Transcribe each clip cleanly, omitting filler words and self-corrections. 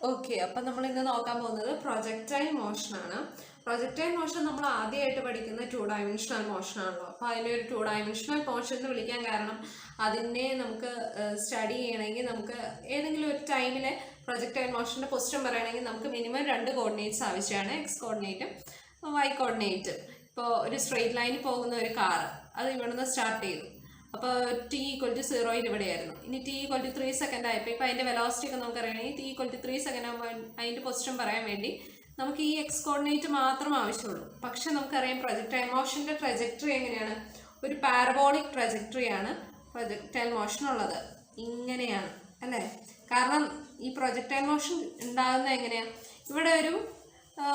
Okay, അപ്പം നമ്മൾ ഇന്ന് നോക്കാൻ പോകുന്നത് പ്രൊജക്ടൈൽ മോഷനാണ്. പ്രൊജക്ടൈൽ മോഷൻ നമ്മൾ ആദ്യമായിട്ട് പഠിക്കുന്ന 2 ഡയമെൻഷണൽ മോഷനാണല്ലോ. അപ്പോൾ അതിനെ ഒരു 2 ഡയമെൻഷണൽ മോഷൻ എന്ന് വിളിക്കാൻ കാരണം അതിനെ നമുക്ക് സ്റ്റഡി ചെയ്യണമെങ്കിൽ നമുക്ക് ഏതെങ്കിലും ഒരു ടൈമിലെ പ്രൊജക്ടൈൽ മോഷൻ്റെ പൊസിഷൻ പറയുകയാണെങ്കിൽ നമുക്ക് മിനിമം 2 കോർഡിനേറ്റ്സ് ആവശ്യമാണ്, എക്സ് കോർഡിനേറ്റും വൈ കോർഡിനേറ്റും. ഇപ്പോൾ ഒരു സ്ട്രെയിറ്റ് ലൈനിൽ പോകുന്ന ഒരു കാറ് അത് ഇവിടുന്ന് സ്റ്റാർട്ട് ചെയ്തു. അപ്പോൾ t=0 ഇവിടെയായിരുന്നു. ഇനി t=3 സെക്കൻഡ് ആയപ്പോൾ ഇപ്പോൾ അതിൻ്റെ വെലോസിറ്റി ഒക്കെ നമുക്കറിയണമെങ്കിൽ t=3 സെക്കൻഡ് ആകുമ്പോൾ അതിൻ്റെ പൊസിഷൻ പറയാൻ വേണ്ടി നമുക്ക് ഈ എക്സ് കോർഡിനേറ്റ് മാത്രം ആവശ്യമുള്ളൂ. പക്ഷെ നമുക്കറിയാം പ്രൊജക്ടൈൽ മോഷൻ്റെ ട്രജക്ടറി എങ്ങനെയാണ്? ഒരു പാരബോളിക് ട്രജക്ടറിയാണ് പ്രൊജക്ടൈൽ മോഷൻ ഉള്ളത്. ഇങ്ങനെയാണ് അല്ലേ? കാരണം ഈ പ്രൊജക്ടൈൽ മോഷൻ ഉണ്ടാകുന്നത് എങ്ങനെയാണ്? ഇവിടെ ഒരു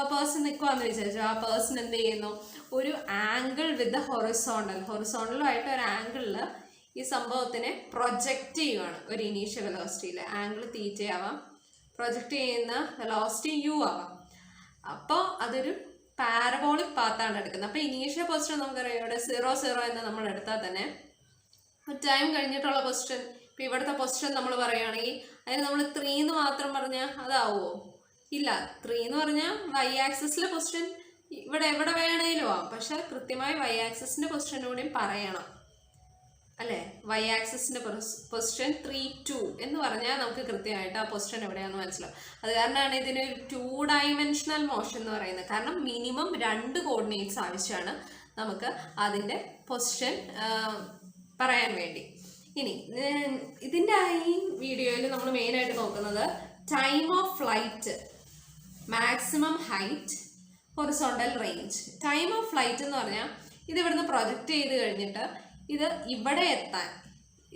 പേഴ്സൺ നിൽക്കുവാന്ന് വിചാരിച്ചു. ആ പേഴ്സൺ എന്ത് ചെയ്യുന്നു? ഒരു ആംഗിൾ വിത്ത് ഹൊറിസോണ്ടലുമായിട്ട് ഒരു ആംഗിളിൽ ഈ സംഭവത്തിനെ പ്രൊജക്റ്റ് ചെയ്യുവാണ്. ഒരു ഇനീഷ്യൽ വെലോസിറ്റിയിൽ ആംഗിൾ തീറ്റ ആവാം, പ്രൊജക്റ്റ് ചെയ്യുന്ന വെലോസിറ്റി യു ആവാം. അപ്പോൾ അതൊരു പാരബോളിക് പാത്താണ് എടുക്കുന്നത്. അപ്പോൾ ഇനീഷ്യൽ പൊസിഷൻ നമുക്കറിയാം, ഇവിടെ 0 എന്ന് നമ്മൾ എടുത്താൽ തന്നെ ടൈം കഴിഞ്ഞിട്ടുള്ള പൊസിഷൻ, ഇപ്പോൾ ഇവിടുത്തെ പൊസിഷൻ നമ്മൾ പറയുകയാണെങ്കിൽ അതിന് നമ്മൾ 3 എന്ന് മാത്രം പറഞ്ഞാൽ അതാവുമോ? ഇല്ല. 3 എന്ന് പറഞ്ഞാൽ വൈ ആക്സിസിലെ പൊസിഷൻ ഇവിടെ എവിടെ വേണേലും ആവാം, പക്ഷെ കൃത്യമായി വൈ ആക്സിസിൻ്റെ പൊസിഷൻ കൂടിയും പറയണം അല്ലേ? വൈ ആക്സിസിൻ്റെ പൊസിഷൻ 3, 2 എന്ന് പറഞ്ഞാൽ നമുക്ക് കൃത്യമായിട്ട് ആ പൊസിഷൻ എവിടെയാണെന്ന് മനസ്സിലാവും. അത് കാരണമാണ് ഇതിനൊരു 2 ഡയമെൻഷണൽ മോഷൻ എന്ന് പറയുന്നത്. കാരണം മിനിമം 2 കോർഡിനേറ്റ്സ് ആവശ്യമാണ് നമുക്ക് അതിൻ്റെ പൊസിഷൻ പറയാൻ വേണ്ടി. ഇനി ഇതിൻ്റെ ഈ വീഡിയോയിൽ നമ്മൾ മെയിനായിട്ട് നോക്കുന്നത് time of flight, maximum height, horizontal range. Time of flight എന്ന് പറഞ്ഞാൽ ഇത് ഇവിടുന്ന് പ്രൊജക്റ്റ് ചെയ്ത് കഴിഞ്ഞിട്ട് ഇത് ഇവിടെ എത്താൻ,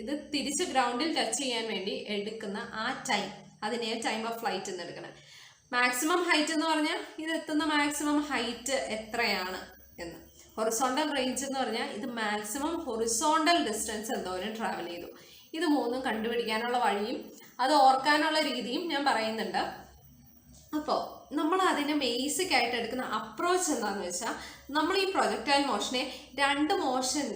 ഇത് തിരിച്ച് ഗ്രൗണ്ടിൽ ടച്ച് ചെയ്യാൻ വേണ്ടി എടുക്കുന്ന ആ ടൈം, അതിനെ ടൈം ഓഫ് ഫ്ലൈറ്റ് എന്ന് എടുക്കണം. മാക്സിമം ഹൈറ്റ് എന്ന് പറഞ്ഞാൽ ഇത് എത്തുന്ന മാക്സിമം ഹൈറ്റ് എത്രയാണ് എന്ന്. ഹൊറിസോണ്ടൽ റേഞ്ച് എന്ന് പറഞ്ഞാൽ ഇത് മാക്സിമം ഹൊറിസോണ്ടൽ ഡിസ്റ്റൻസ് എന്തോരം ട്രാവൽ ചെയ്തു. ഇത് മൂന്നും കണ്ടുപിടിക്കാനുള്ള വഴിയും അത് ഓർക്കാനുള്ള രീതിയും ഞാൻ പറയുന്നുണ്ട്. അപ്പോൾ നമ്മൾ അതിന് ബേസിക് ആയിട്ട് എടുക്കുന്ന അപ്രോച്ച് എന്താണെന്ന് വെച്ചാൽ, നമ്മൾ ഈ പ്രൊജക്ടൈൽ മോഷനെ 2 മോഷൻ,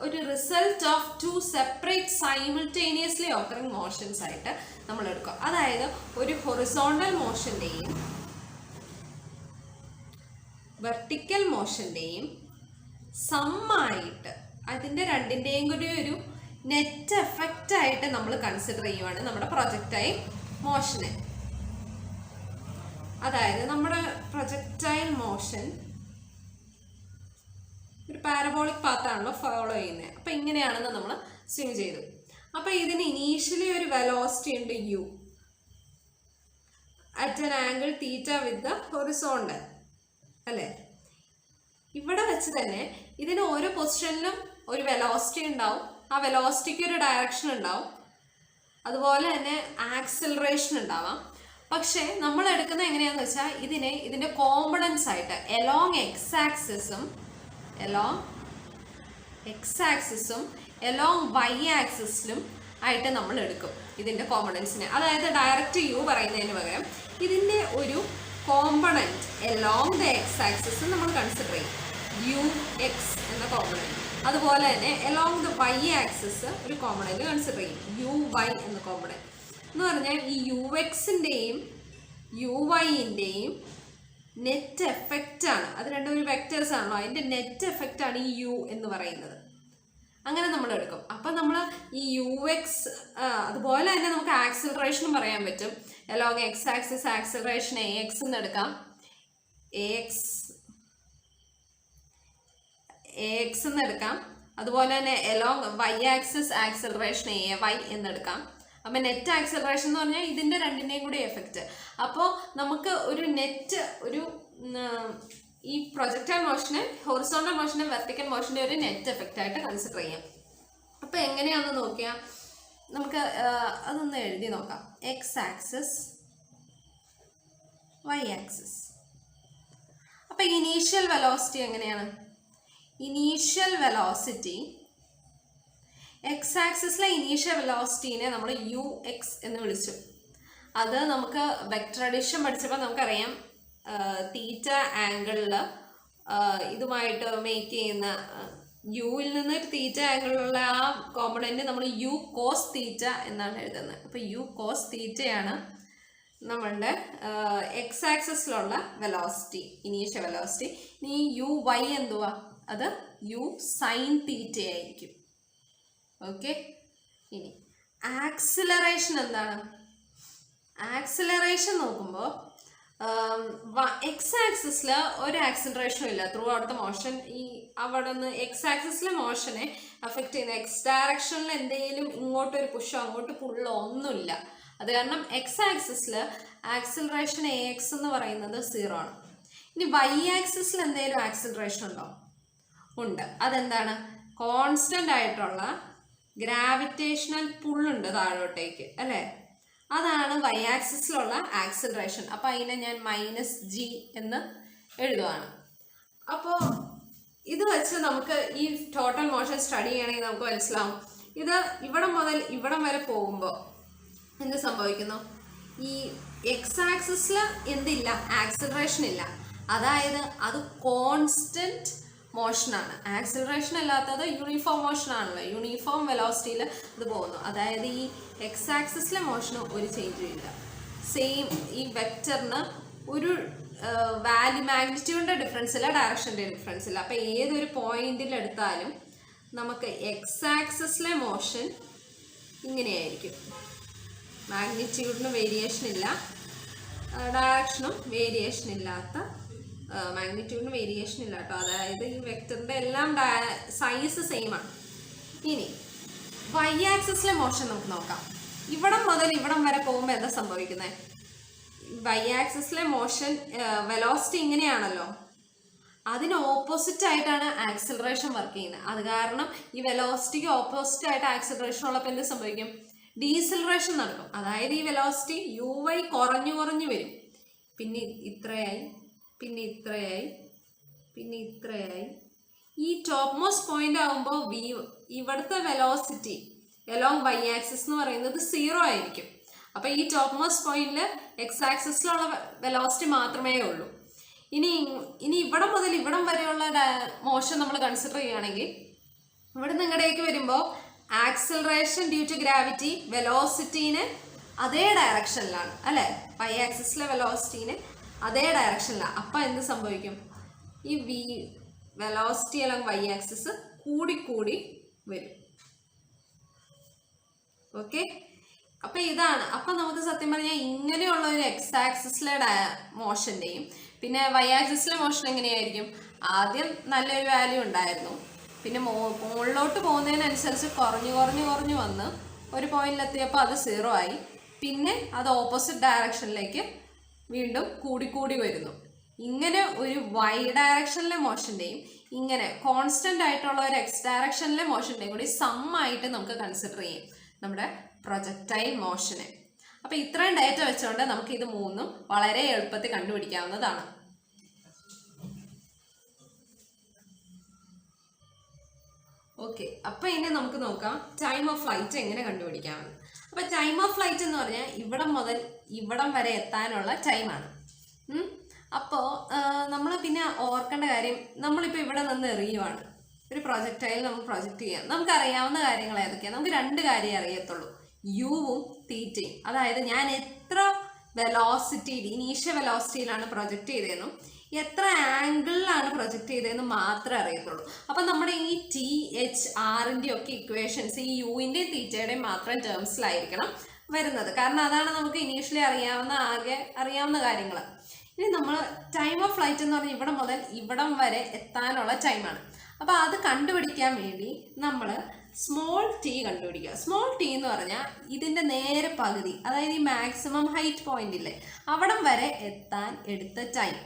ഒരു result of 2 separate simultaneously occurring motions ആയിട്ട് നമ്മൾ എടുക്കും. അതായത് ഒരു ഹൊറിസോണ്ടൽ മോഷൻ്റെയും വെർട്ടിക്കൽ മോഷൻ്റെയും സമ്മായിട്ട് അതിൻ്റെ രണ്ടിൻ്റെയും കൂടി ഒരു നെറ്റ് എഫക്റ്റ് ആയിട്ട് നമ്മൾ കൺസിഡർ ചെയ്യുവാണ് നമ്മുടെ പ്രൊജക്ടൈൽ മോഷനെ. അതായത് നമ്മുടെ പ്രൊജക്ടൈൽ മോഷൻ ഒരു പാരബോളിക് പാത്താണല്ലോ ഫോളോ ചെയ്യുന്നത്. അപ്പം ഇങ്ങനെയാണെന്ന് നമ്മൾ സ്വിം ചെയ്തു. അപ്പം ഇതിന് ഇനീഷ്യലി ഒരു വെലോസിറ്റി ഉണ്ട് U at an angle theta with the horizontal അല്ലേ? ഇവിടെ വെച്ച് തന്നെ ഇതിന് ഓരോ പൊസിഷനിലും ഒരു വെലോസിറ്റി ഉണ്ടാവും. ആ വെലോസിറ്റിക്ക് ഒരു ഡയറക്ഷൻ ഉണ്ടാവും. അതുപോലെ തന്നെ ആക്സിലറേഷൻ ഉണ്ടാവാം. പക്ഷേ നമ്മൾ എടുക്കുന്നത് എങ്ങനെയാണെന്ന് വെച്ചാൽ ഇതിൻ്റെ കോമ്പണൻസ് ആയിട്ട് എലോങ് എക്സ് ആക്സിസും എലോങ് വൈ ആക്സിസിലും ആയിട്ട് നമ്മൾ എടുക്കും ഇതിൻ്റെ കോമ്പണൻസിനെ. അതായത് ഡയറക്റ്റ് യു പറയുന്നതിന് പകരം ഇതിൻ്റെ ഒരു component along the X axis നമ്മൾ കൺസിഡർ ചെയ്യും, യു എക്സ് എന്ന കോമ്പണൻറ്റ്. അതുപോലെ തന്നെ എലോങ് ദ വൈ ആക്സിസ് ഒരു കോമ്പണൻറ്റ് കൺസിഡർ ചെയ്യും, യു വൈ എന്ന കോമ്പണൻറ്റ്. എന്ന് പറഞ്ഞാൽ ഈ യു എക്സിൻ്റെയും യു വൈൻ്റെയും നെറ്റ് എഫക്റ്റാണ്, അത് രണ്ടും ഒരു വെക്റ്റേഴ്സ് ആണല്ലോ, അതിൻ്റെ നെറ്റ് എഫക്റ്റാണ് ഈ യു എന്ന് പറയുന്നത്. അങ്ങനെ നമ്മൾ എടുക്കും. അപ്പം നമ്മൾ ഈ യു എക്സ്, അതുപോലെ തന്നെ നമുക്ക് ആക്സിലറേഷനും പറയാൻ പറ്റും. Along X axis acceleration A X എന്ന് എടുക്കാം, എ എക്സ് എന്ന് എടുക്കാം. അതുപോലെ തന്നെ along Y axis acceleration A Y എന്നെടുക്കാം. അപ്പം നെറ്റ് ആക്സിലറേഷൻ എന്ന് പറഞ്ഞാൽ ഇതിൻ്റെ രണ്ടിൻ്റെയും കൂടി എഫക്റ്റ്. അപ്പോൾ നമുക്ക് ഒരു നെറ്റ് ഈ പ്രൊജക്ടൈൽ മോഷനെ, ഹൊറിസോണ്ടൽ മോഷനെ, വെർട്ടിക്കൽ മോഷൻ്റെ ഒരു നെറ്റ് എഫക്റ്റ് ആയിട്ട് കൺസിഡർ ചെയ്യാം. അപ്പോൾ എങ്ങനെയാണെന്ന് നോക്കിയാൽ നമുക്ക് അതൊന്ന് എഴുതി നോക്കാം. X axis, Y axis. അപ്പോൾ ഇനീഷ്യൽ വെലോസിറ്റി എങ്ങനെയാണ്? ഇനീഷ്യൽ വെലോസിറ്റി എക്സ് ആക്സിസിലെ ഇനീഷ്യൽ വെലോസിറ്റീനെ നമ്മൾ യു എക്സ് എന്ന് വിളിച്ചു. അത് നമുക്ക് വെക്ടർ അഡിഷൻ പഠിച്ചപ്പോൾ നമുക്കറിയാം, തീറ്റ ആംഗിളിൽ ഇതുമായിട്ട് മേക്ക് ചെയ്യുന്ന യുവിൽ നിന്ന് തീറ്റ ആംഗിളിലുള്ള ആ കോമ്പണൻറ്റ് നമ്മൾ യു കോസ് തീറ്റ എന്നാണ് എഴുതുന്നത്. അപ്പോൾ യു കോസ് തീറ്റയാണ് നമ്മളുടെ എക്സ് ആക്സിസിലുള്ള വെലോസിറ്റി, ഇനീഷ്യൽ വെലോസിറ്റി. ഇനി യു വൈ എന്തുവാ? അത് യു സൈൻ തീറ്റ ആയിരിക്കും. ഓക്കെ. ഇനി ആക്സിലറേഷൻ എന്താണ്? ആക്സിലറേഷൻ നോക്കുമ്പോൾ എക്സ് ആക്സിസിൽ ഒരു ആക്സിലറേഷനും ഇല്ല ത്രൂ ഔട്ട് ദ മോഷൻ. ഈ അവിടെ നിന്ന് എക്സ് ആക്സിസിലെ മോഷനെ അഫക്റ്റ് ചെയ്യുന്ന എക്സ് ഡയറക്ഷനിൽ എന്തെങ്കിലും ഇങ്ങോട്ടൊരു പുഷോ അങ്ങോട്ട് പുള്ളോ ഒന്നുമില്ല. അത് കാരണം എക്സ് ആക്സിസിൽ ആക്സിലറേഷൻ എ എക്സ് എന്ന് പറയുന്നത് 0 ആണ്. ഇനി വൈ ആക്സിസിൽ എന്തെങ്കിലും ആക്സിലറേഷൻ ഉണ്ടോ? ഉണ്ട്. അതെന്താണ്? കോൺസ്റ്റന്റ് ആയിട്ടുള്ള ഗ്രാവിറ്റേഷണൽ പുള്ളുണ്ട് താഴോട്ടേക്ക്, അല്ലേ? അതാണ് വൈ ആക്സിസിലുള്ള ആക്സിലറേഷൻ. അപ്പോൾ അതിനെ ഞാൻ -g എന്ന് എഴുതുവാണ്. അപ്പോൾ ഇത് വെച്ച് നമുക്ക് ഈ ടോട്ടൽ മോഷൻ സ്റ്റഡി ചെയ്യണമെങ്കിൽ നമുക്ക് മനസ്സിലാവും, ഇത് ഇവിടം മുതൽ ഇവിടം വരെ പോകുമ്പോൾ എന്ത് സംഭവിക്കുന്നു? ഈ എക്സ് ആക്സിസിൽ എന്തില്ല? ആക്സിലറേഷൻ ഇല്ല. അതായത് അത് കോൺസ്റ്റന്റ് മോഷനാണ്. ആക്സിലറേഷൻ അല്ലാത്തത് യൂണിഫോം മോഷൻ ആണല്ലോ. യൂണിഫോം വെലോസിറ്റിയിൽ ഇത് പോകുന്നു. അതായത് ഈ എക്സ് ആക്സിസിലെ മോഷന് ഒരു ചേഞ്ചും ഇല്ല. സെയിം ഈ വെക്റ്ററിന് ഒരു വാല്യൂ മാഗ്നിറ്റ്യൂഡിൻ്റെ ഡിഫറൻസ് ഇല്ല, ഡയറക്ഷൻ്റെ ഡിഫറൻസ് ഇല്ല. അപ്പോൾ ഏതൊരു പോയിന്റിൽ എടുത്താലും നമുക്ക് എക്സ് ആക്സിസിലെ മോഷൻ ഇങ്ങനെയായിരിക്കും. മാഗ്നിറ്റ്യൂഡിന് വേരിയേഷൻ ഇല്ല, ഡയറക്ഷനും വേരിയേഷൻ ഇല്ലാത്ത, മാഗ്നിറ്റ്യൂഡിന് വേരിയേഷൻ ഇല്ല കേട്ടോ. അതായത് ഈ വെക്ടറിൻ്റെ എല്ലാം സൈസ് സെയിം ആണ്. ഇനി വൈ ആക്സിസിലെ മോഷൻ നമുക്ക് നോക്കാം. ഇവിടം മുതൽ ഇവിടം വരെ പോകുമ്പോൾ എന്താ സംഭവിക്കുന്നത്? വൈ ആക്സിസിലെ മോഷൻ വെലോസിറ്റി ഇങ്ങനെയാണല്ലോ, അതിന് ഓപ്പോസിറ്റ് ആയിട്ടാണ് ആക്സിലറേഷൻ വർക്ക് ചെയ്യുന്നത്. അത് കാരണം ഈ വെലോസിറ്റിക്ക് ഓപ്പോസിറ്റ് ആയിട്ട് ആക്സിലറേഷൻ ഉള്ളപ്പോൾ എന്ത് സംഭവിക്കും? ഡീസിലറേഷൻ നടക്കും. അതായത് ഈ വെലോസിറ്റി യു വൈ കുറഞ്ഞു കുറഞ്ഞു വരും. പിന്നെ ഇത്രയായി, പിന്നെ ഇത്രയായി, പിന്നെ ഇത്രയായി. ഈ ടോപ്പ് മോസ്റ്റ് പോയിന്റ് ആകുമ്പോൾ ഇവിടുത്തെ വെലോസിറ്റി എലോങ് വൈ ആക്സിസ് എന്ന് പറയുന്നത് 0 ആയിരിക്കും. അപ്പോൾ ഈ ടോപ്പ് മോസ്റ്റ് പോയിന്റിൽ എക്സ് ആക്സിസിലുള്ള വെലോസിറ്റി മാത്രമേ ഉള്ളൂ. ഇനി ഇവിടം മുതൽ ഇവിടം വരെയുള്ള മോഷൻ നമ്മൾ കൺസിഡർ ചെയ്യുകയാണെങ്കിൽ ഇവിടെ നിങ്ങളുടേക്ക് വരുമ്പോൾ ആക്സിലറേഷൻ ഡ്യൂ ടു ഗ്രാവിറ്റി വെലോസിറ്റീന് അതേ ഡയറക്ഷനിലാണ്, അല്ലേ? വൈ ആക്സിസിലെ വെലോസിറ്റീന് അതേ ഡയറക്ഷനിലാണ്. അപ്പം എന്ത് സംഭവിക്കും? ഈ വെലോസിറ്റി അല്ലെങ്കിൽ വൈ ആക്സിസ് കൂടിക്കൂടി വരും. ഓക്കെ. അപ്പം ഇതാണ്. അപ്പം നമുക്ക് സത്യം പറഞ്ഞാൽ ഇങ്ങനെയുള്ള ഒരു എക്സ് ആക്സിസിലെ മോഷൻ്റെയും പിന്നെ വൈ ആക്സിസിലെ മോഷൻ എങ്ങനെയായിരിക്കും? ആദ്യം നല്ലൊരു വാല്യൂ ഉണ്ടായിരുന്നു, പിന്നെ മുകളിലോട്ട് പോകുന്നതിനനുസരിച്ച് കുറഞ്ഞു കുറഞ്ഞു കുറഞ്ഞു വന്ന് ഒരു പോയിന്റിലെത്തിയപ്പോൾ അത് 0 ആയി. പിന്നെ അത് ഓപ്പോസിറ്റ് ഡയറക്ഷനിലേക്ക് വീണ്ടും കൂടിക്കൂടി വരുന്നു. ഇങ്ങനെ ഒരു വൈ ഡയറക്ഷനിലെ മോഷൻ്റെയും ഇങ്ങനെ കോൺസ്റ്റന്റ് ആയിട്ടുള്ള ഒരു എക്സ് ഡയറക്ഷനിലെ മോഷൻ്റെയും കൂടി സമ്മായിട്ട് നമുക്ക് കൺസിഡർ ചെയ്യും നമ്മുടെ പ്രൊജക്ടൈൽ മോഷനെ. അപ്പോൾ ഇത്രയും ഡേറ്റ വെച്ചുകൊണ്ട് നമുക്ക് ഇത് മൂന്നും വളരെ എളുപ്പത്തിൽ കണ്ടുപിടിക്കാവുന്നതാണ്. ഓക്കെ. അപ്പോൾ ഇനി നമുക്ക് നോക്കാം ടൈം ഓഫ് ഫ്ലൈറ്റ് എങ്ങനെ കണ്ടുപിടിക്കാമെന്ന്. അപ്പോൾ ടൈം ഓഫ് ഫ്ലൈറ്റ് എന്ന് പറഞ്ഞാൽ ഇവിടം മുതൽ ഇവിടം വരെ എത്താനുള്ള ടൈമാണ്. അപ്പോൾ നമ്മൾ പിന്നെ ഓർക്കേണ്ട കാര്യം, നമ്മളിപ്പോൾ ഇവിടെ നിന്ന് എറിയുവാണ്, ഒരു പ്രൊജക്ടൈൽ നമുക്ക് പ്രൊജക്റ്റ് ചെയ്യാം. നമുക്കറിയാവുന്ന കാര്യങ്ങൾ ഏതൊക്കെയാണ്? നമുക്ക് 2 കാര്യം അറിയത്തുള്ളൂ, യുവും തീറ്റയും. അതായത് ഞാൻ എത്ര വെലോസിറ്റിയിൽ, ഇനീഷ്യൽ വെലോസിറ്റിയിലാണ് പ്രൊജക്റ്റ് ചെയ്തതെന്നും എത്ര ആംഗിളിലാണ് പ്രൊജക്റ്റ് ചെയ്തതെന്ന് മാത്രമേ അറിയത്തുള്ളൂ. അപ്പം നമ്മുടെ ഈ ടി എച്ച് ആറിൻ്റെ ഒക്കെ ഇക്വേഷൻസ് ഈ യുവിൻ്റെയും തീറ്റയുടെയും മാത്രം ടേംസിലായിരിക്കണം വരുന്നത്. കാരണം അതാണ് നമുക്ക് ഇനീഷ്യലി അറിയാവുന്ന കാര്യങ്ങൾ. ഇനി നമ്മൾ ടൈം ഓഫ് ഫ്ലൈറ്റ് എന്ന് പറഞ്ഞാൽ ഇവിടെ മുതൽ ഇവിടം വരെ എത്താനുള്ള ടൈമാണ്. അപ്പോൾ അത് കണ്ടുപിടിക്കാൻ വേണ്ടി നമ്മൾ സ്മോൾ ടി കണ്ടുപിടിക്കുക. സ്മോൾ ടി എന്ന് പറഞ്ഞാൽ ഇതിൻ്റെ നേരെ പകുതി, അതായത് ഈ മാക്സിമം ഹൈറ്റ് പോയിന്റ് ഇല്ലേ, അവിടം വരെ എത്താൻ എടുത്ത ടൈം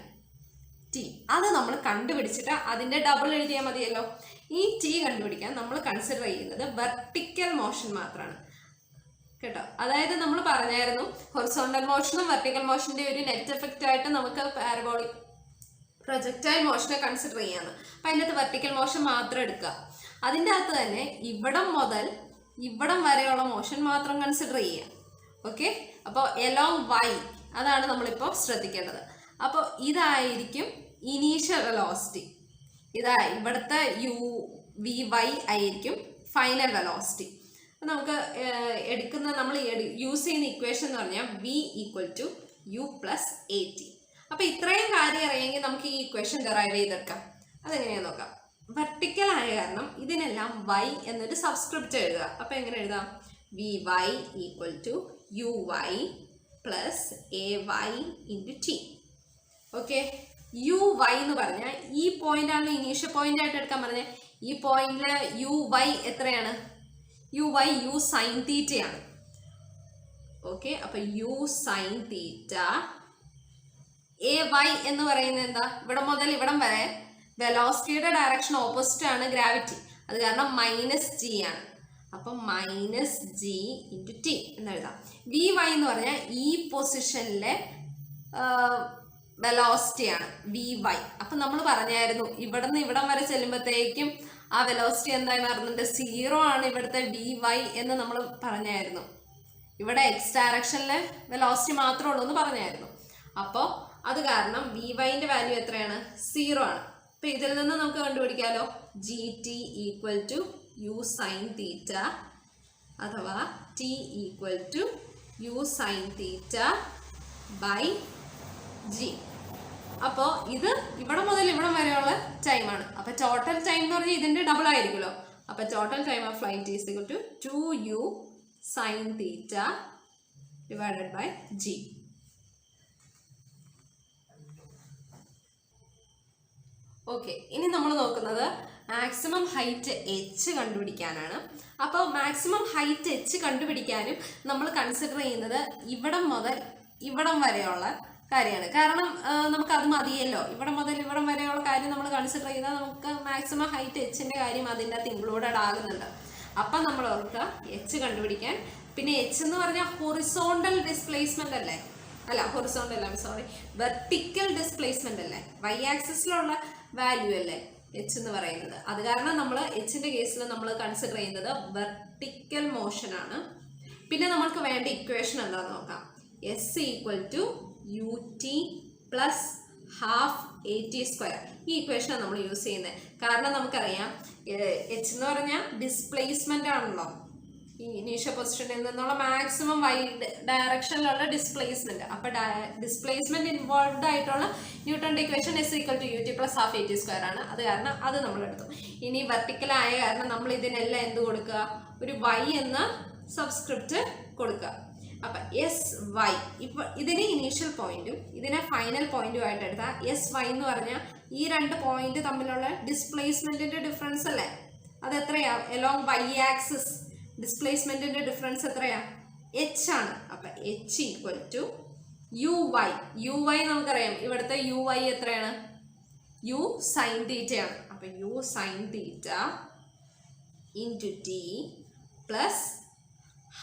ടി. അത് നമ്മൾ കണ്ടുപിടിച്ചിട്ട് അതിൻ്റെ ഡബിൾ എഴുതിയാൽ മതിയല്ലോ. ഈ ടി കണ്ടുപിടിക്കാൻ നമ്മൾ കൺസിഡർ ചെയ്യുന്നത് വെർട്ടിക്കൽ മോഷൻ മാത്രമാണ് കേട്ടോ. അതായത് നമ്മൾ പറഞ്ഞായിരുന്നു ഹൊറിസോണ്ടൽ മോഷനും വെർട്ടിക്കൽ മോഷൻ്റെ ഒരു നെറ്റ് എഫക്റ്റ് ആയിട്ട് നമുക്ക് പാരബോളിക് പ്രൊജക്ടൈൽ മോഷനെ കൺസിഡർ ചെയ്യാന്ന്. അപ്പം അതിൻ്റെ അകത്ത് വെർട്ടിക്കൽ മോഷൻ മാത്രം എടുക്കുക. അതിൻ്റെ അകത്ത് തന്നെ ഇവിടം മുതൽ ഇവിടം വരെയുള്ള മോഷൻ മാത്രം കൺസിഡർ ചെയ്യുക. ഓക്കെ. അപ്പോൾ എലോങ് വൈ അതാണ് നമ്മളിപ്പോൾ ശ്രദ്ധിക്കേണ്ടത്. അപ്പോൾ ഇതായിരിക്കും ഇനീഷ്യൽ വെലോസിറ്റി. ഇവിടുത്തെ വി വൈ ആയിരിക്കും ഫൈനൽ വെലോസിറ്റി. നമുക്ക് നമ്മൾ യൂസ് ചെയ്യുന്ന ഇക്വേഷൻ എന്ന് പറഞ്ഞാൽ v = U plus A T. അപ്പം ഇത്രയും കാര്യം അറിയെങ്കിൽ നമുക്ക് ഈ ഇക്വേഷൻ ഡെറൈവ് ചെയ്തെടുക്കാം. അതെങ്ങനെയാണെന്ന് നോക്കാം. വെർട്ടിക്കൽ ആയ കാരണം ഇതിനെല്ലാം y എന്നൊരു സബ്സ്ക്രിപ്റ്റ് എഴുതുക. അപ്പം എങ്ങനെ എഴുതാം? V Y equal to U Y plus A Y into T. Okay, U Y എന്ന് പറഞ്ഞാൽ ഈ പോയിന്റാണ് ഇനീഷ്യൽ പോയിന്റ് ആയിട്ട് എടുക്കാൻ പറഞ്ഞാൽ ഈ പോയിന്റില് യു വൈ എത്രയാണ്? യു വൈ യു സൈൻ തീറ്റയാണ്. ഓക്കെ, അപ്പൊ U sine theta. A Y എന്ന് പറയുന്നത് എന്താ? ഇവിടെ മുതൽ ഇവിടം വരെ വെലോസിറ്റിയുടെ ഡയറക്ഷൻ ഓപ്പോസിറ്റ് ആണ് ഗ്രാവിറ്റി. അത് കാരണം മൈനസ് ജി ആണ്. അപ്പൊ മൈനസ് ജി ഇൻറ്റു ടി എന്ന് എഴുതാം. വി വൈ എന്ന് പറഞ്ഞാൽ ഈ പൊസിഷനിലെ വെലോസിറ്റി ആണ് വി വൈ. അപ്പൊ നമ്മൾ പറഞ്ഞായിരുന്നു ഇവിടെ നിന്ന് ഇവിടം വരെ ചെല്ലുമ്പോഴത്തേക്കും ആ വെലോസിറ്റി എന്താണെന്ന് പറഞ്ഞിട്ട് 0 ആണ് ഇവിടുത്തെ വി വൈ എന്ന് നമ്മൾ പറഞ്ഞായിരുന്നു. ഇവിടെ എക്സ് ഡയറക്ഷനിലെ വെലോസിറ്റി മാത്രമേ ഉള്ളൂ എന്ന് പറഞ്ഞായിരുന്നു. അപ്പോൾ അത് കാരണം വി വൈൻ്റെ വാല്യൂ എത്രയാണ്? 0 ആണ്. അപ്പൊ ഇതിൽ നിന്ന് നമുക്ക് കണ്ടുപിടിക്കാമല്ലോ. G t equal to u sine theta അഥവാ t equal to u sine theta by g. അപ്പോൾ ഇത് ഇവിടെ മുതൽ ഇവിടം വരെയുള്ള ടൈമാണ്. അപ്പൊ ടോട്ടൽ ടൈം എന്ന് പറഞ്ഞാൽ ഇതിന്റെ ഡബിൾ ആയിരിക്കുമല്ലോ. അപ്പൊ total time of flight is equal to 2u sine theta divided by G. Okay, ഇനി നമ്മൾ നോക്കുന്നത് മാക്സിമം ഹൈറ്റ് എച്ച് കണ്ടുപിടിക്കാനാണ്. അപ്പോൾ മാക്സിമം ഹൈറ്റ് എച്ച് കണ്ടുപിടിക്കാനും നമ്മൾ കൺസിഡർ ചെയ്യുന്നത് ഇവിടം മുതൽ ഇവിടം വരെയുള്ള കാര്യമാണ്. കാരണം നമുക്ക് അത് മതിയല്ലോ. ഇവിടെ മുതൽ ഇവിടം വരെയുള്ള കാര്യം നമ്മൾ കൺസിഡർ ചെയ്താൽ നമുക്ക് മാക്സിമം ഹൈറ്റ് എച്ചിൻ്റെ കാര്യം അതിൻ്റെ അകത്ത് ഇൻക്ലൂഡഡ് ആകുന്നുണ്ട്. അപ്പം നമ്മൾ ഓർക്കുക എച്ച് കണ്ടുപിടിക്കാൻ. പിന്നെ എച്ച് എന്ന് പറഞ്ഞാൽ ഹൊറിസോണ്ടൽ ഡിസ്പ്ലേസ്മെന്റ് അല്ലേ? അല്ല, ഹൊറിസോണ്ടൽ അല്ല, സോറി, വെർട്ടിക്കൽ ഡിസ്പ്ലേസ്മെന്റ് അല്ലേ? വൈ ആക്സിസിലുള്ള വാല്യൂ അല്ലേ എച്ച് എന്ന് പറയുന്നത്? അത് കാരണം നമ്മൾ എച്ചിന്റെ കേസിൽ നമ്മൾ കൺസിഡർ ചെയ്യുന്നത് വെർട്ടിക്കൽ മോഷൻ ആണ്. പിന്നെ നമുക്ക് വേണ്ട ഇക്വേഷൻ എന്താണെന്ന് നോക്കാം. S equal to U T plus half A T square. ഈ ഇക്വേഷനാണ് നമ്മൾ യൂസ് ചെയ്യുന്നത്. കാരണം നമുക്കറിയാം എച്ച് എന്ന് പറഞ്ഞാൽ ഡിസ്പ്ലേസ്മെന്റ് ആണല്ലോ. ഈ ഇനീഷ്യൽ പൊസിഷനിൽ നിന്നുള്ള മാക്സിമം വൈ ഡയറക്ഷനിലുള്ള ഡിസ്പ്ലേസ്മെന്റ്. അപ്പൊ ഡിസ്പ്ലേസ്മെന്റ് ഇൻവോൾവ് ആയിട്ടുള്ള ന്യൂട്ടന്റെ equation S equal to U T plus half A T square ആണ്. അത് കാരണം അത് നമ്മൾ എടുത്തു. ഇനി വെർട്ടിക്കൽ ആയ കാരണം നമ്മൾ ഇതിനെല്ലാം എന്ത് കൊടുക്കുക? ഒരു വൈ എന്ന സബ്സ്ക്രിപ്റ്റ് കൊടുക്കുക. അപ്പൊ എസ് വൈ, ഇപ്പൊ ഇതിനെ ഇനീഷ്യൽ പോയിന്റും ഇതിനെ ഫൈനൽ പോയിന്റും ആയിട്ട് എടുത്താൽ എസ് വൈ എന്ന് പറഞ്ഞാൽ ഈ രണ്ട് പോയിന്റ് തമ്മിലുള്ള ഡിസ്പ്ലേസ്മെന്റിന്റെ ഡിഫറൻസ് അല്ലേ? അത് എത്രയാ? എലോങ് വൈ ആക്സിസ് ഡിസ്പ്ലേസ്മെന്റിന്റെ ഡിഫറൻസ് എത്രയാ? എച്ച് ആണ്. അപ്പൊ H equal to U Y. U Y നമുക്കറിയാം, ഇവിടുത്തെ യു വൈ എത്രയാണ്? യു സൈൻ തീറ്റയാണ്. അപ്പൊ U sine theta into T plus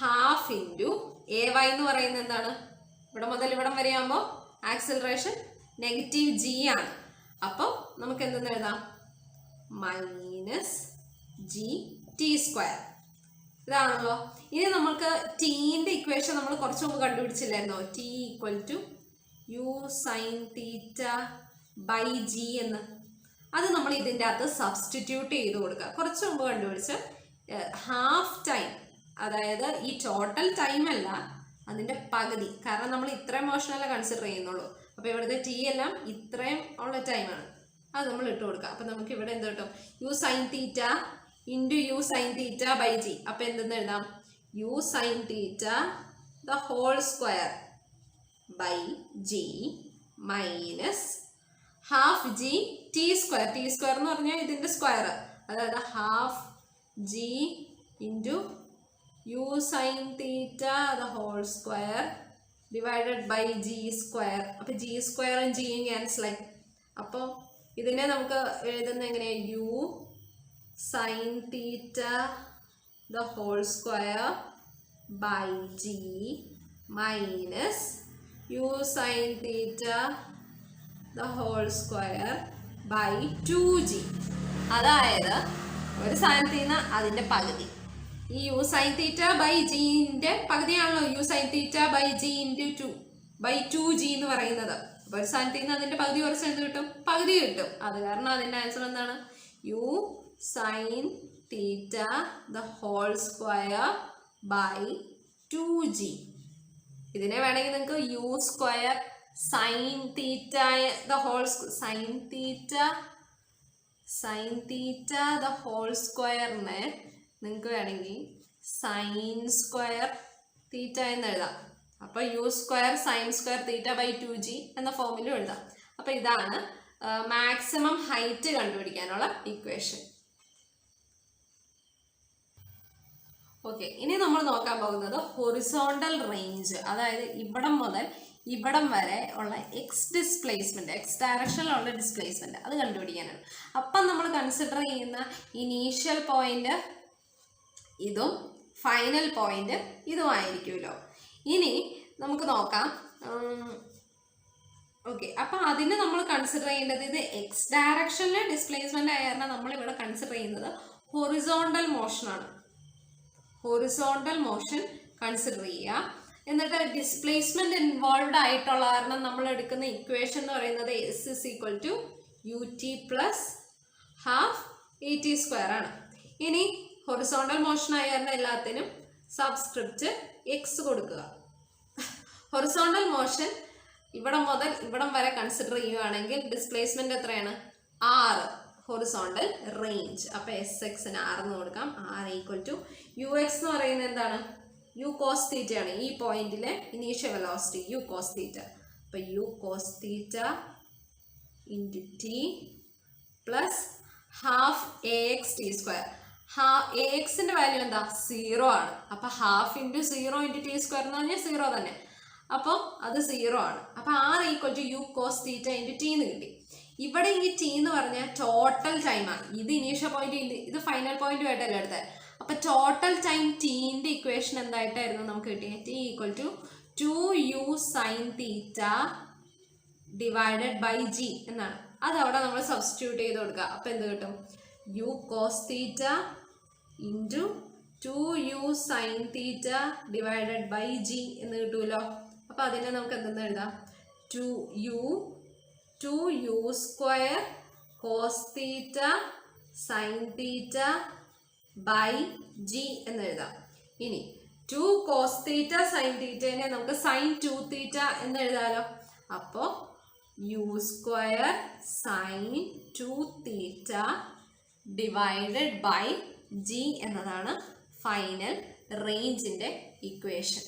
half into A Y എന്ന് പറയുന്നത് എന്താണ്? ഇവിടെ മുതൽ ഇവിടം വരെ ആകുമ്പോൾ ആക്സിലറേഷൻ നെഗറ്റീവ് ജി ആണ്. അപ്പോൾ നമുക്ക് എന്തെന്ന് എഴുതാം? Minus g T square. ഇതാണല്ലോ. ഇനി നമുക്ക് ടീൻ്റെ ഇക്വേഷൻ നമ്മൾ കുറച്ച് മുമ്പ് കണ്ടുപിടിച്ചില്ലായിരുന്നോ? T equal to u sine theta by G എന്ന്. അത് നമ്മൾ ഇതിൻ്റെ അകത്ത് സബ്സ്റ്റിറ്റ്യൂട്ട് ചെയ്ത് കൊടുക്കുക. കുറച്ച് മുമ്പ് കണ്ടുപിടിച്ച് ഹാഫ് ടൈം, അതായത് ഈ ടോട്ടൽ ടൈം അല്ല, അതിൻ്റെ പകുതി. കാരണം നമ്മൾ ഇത്രയും മോഷനല്ല കൺസിഡർ ചെയ്യുന്നുള്ളൂ. അപ്പോൾ ഇവിടുത്തെ ടി എല്ലാം ഇത്രയും ഉള്ള ടൈമാണ്. അത് നമ്മൾ ഇട്ട് കൊടുക്കുക. അപ്പം നമുക്ക് ഇവിടെ എന്ത് കിട്ടും? U sine theta into U sine theta by G. അപ്പം എന്തെന്ന് എഴുതാം? U sine theta the whole square by G minus half G T square. T square എന്ന് പറഞ്ഞാൽ ഇതിൻ്റെ സ്ക്വയർ, അതായത് half G into U sine theta the whole square divided by G square. അപ്പോൾ G സ്ക്വയറും ജിയും ക്യാൻസലായി. അപ്പോൾ ഇതിനെ നമുക്ക് എഴുതുന്നത് എങ്ങനെയാണ്? U sine theta the whole square by G minus U sine theta the whole square by 2g. അതായത് ഒരു സാധനത്തിൽ നിന്ന് അതിൻ്റെ പകുതി. ഈ യു സൈൻ തീറ്റ ബൈ ജിന്റെ പകുതിയാണല്ലോ u sine theta by g into 2g എന്ന് പറയുന്നത്. അപ്പോൾ ഒരു സാധനത്തിൽ നിന്ന് അതിൻ്റെ പകുതി കുറച്ച് എന്ത് കിട്ടും? പകുതി കിട്ടും. അത് കാരണം അതിൻ്റെ ആൻസർ എന്താണ്? U sine theta the whole square by 2g. ഇതിനെ വേണമെങ്കിൽ നിങ്ങൾക്ക് u square sine theta the whole sine theta the whole സ്ക്വയറിനെ നിങ്ങൾക്ക് വേണമെങ്കിൽ സൈൻ സ്ക്വയർ തീറ്റ എന്ന് എഴുതാം. അപ്പോൾ U square sine square theta by 2g എന്ന ഫോമിലും എഴുതാം. അപ്പോൾ ഇതാണ് മാക്സിമം ഹൈറ്റ് കണ്ടുപിടിക്കാനുള്ള ഇക്വേഷൻ. ഓക്കെ, ഇനി നമ്മൾ നോക്കാൻ പോകുന്നത് ഹൊറിസോണ്ടൽ റേഞ്ച്, അതായത് ഇവിടം മുതൽ ഇവിടം വരെ ഉള്ള എക്സ് ഡിസ്പ്ലേസ്മെന്റ്, എക്സ് ഡയറക്ഷനിലുള്ള ഡിസ്പ്ലേസ്മെന്റ് അത് കണ്ടുപിടിക്കാനാണ്. അപ്പം നമ്മൾ കൺസിഡർ ചെയ്യുന്ന ഇനീഷ്യൽ പോയിന്റ് ഇതും ഫൈനൽ പോയിന്റ് ഇതും ആയിരിക്കുമല്ലോ. ഇനി നമുക്ക് നോക്കാം. ഓക്കെ, അപ്പം അതിന് നമ്മൾ കൺസിഡർ ചെയ്യേണ്ടത് ഇത് എക്സ് ഡയറക്ഷനിലെ ഡിസ്പ്ലേസ്മെന്റ് ആയ കാരണം നമ്മൾ ഇവിടെ കൺസിഡർ ചെയ്യുന്നത് ഹൊറിസോണ്ടൽ മോഷനാണ്. ഹൊറിസോണ്ടൽ മോഷൻ കൺസിഡർ ചെയ്യുക. എന്നിട്ട് ഡിസ്പ്ലേസ്മെന്റ് ഇൻവോൾവ് ആയിട്ടുള്ള കാരണം നമ്മൾ എടുക്കുന്ന ഇക്വേഷൻ എന്ന് പറയുന്നത് S is equal to U T plus half A T square ആണ്. ഇനി ഹൊറിസോണ്ടൽ മോഷൻ ആയ കാരണം എല്ലാത്തിനും സബ്സ്ക്രിപ്റ്റ് എക്സ് കൊടുക്കുക. ഹൊറിസോണ്ടൽ മോഷൻ ഇവിടം മുതൽ ഇവിടം വരെ കൺസിഡർ ചെയ്യുകയാണെങ്കിൽ ഡിസ്പ്ലേസ്മെന്റ് എത്രയാണ്? 6 ഹൊറിസോണ്ടൽ റേഞ്ച്. അപ്പോൾ എസ് എക്സിന് 6 എന്ന് കൊടുക്കാം. R equal to u x എന്ന് പറയുന്നത് എന്താണ്? യു കോസ് തീറ്റ ആണ്. ഈ പോയിന്റിലെ initial velocity u cos theta. അപ്പോൾ u cos theta into T plus half a x t square. A എക്സിന്റെ വാല്യൂ എന്താ? 0 ആണ്. അപ്പോൾ half into 0 into t square എന്ന് പറഞ്ഞാൽ 0 തന്നെ. അപ്പോൾ അത് 0 ആണ്. അപ്പോൾ R equal to u cos theta into t എന്ന് കിട്ടി. ഇവിടെ ഈ ടി എന്ന് പറഞ്ഞാൽ ടോട്ടൽ ടൈമാണ്. ഇത് ഇനീഷ്യൽ പോയിന്റ്, ഇത് ഫൈനൽ പോയിന്റുമായിട്ടല്ല എടുത്തത്. അപ്പൊ ടോട്ടൽ ടൈം ടീന്റെ ഇക്വേഷൻ എന്തായിട്ടായിരുന്നു നമുക്ക് കിട്ടിയത്? T equal to 2u sine theta divided by G എന്നാണ്. അതവിടെ നമ്മൾ സബ്സ്റ്റിറ്റ്യൂട്ട് ചെയ്ത് കൊടുക്കുക. അപ്പൊ എന്ത് കിട്ടും? U cos theta into 2u sine theta divided by G എന്ന് കിട്ടുമല്ലോ. അപ്പൊ അതിനെ നമുക്ക് എന്തെന്ന് എഴുതാം? 2u square cos theta sine theta by G എന്ന് എഴുതാം. ഇനി 2 കോസ് തീറ്റ സൈൻ തീറ്റനെ നമുക്ക് സൈൻ 2 തീറ്റ എന്ന് എഴുതാലോ. അപ്പോൾ U square sine 2 theta divided by G എന്നതാണ് ഫൈനൽ റേഞ്ചിന്റെ ഇക്വേഷൻ.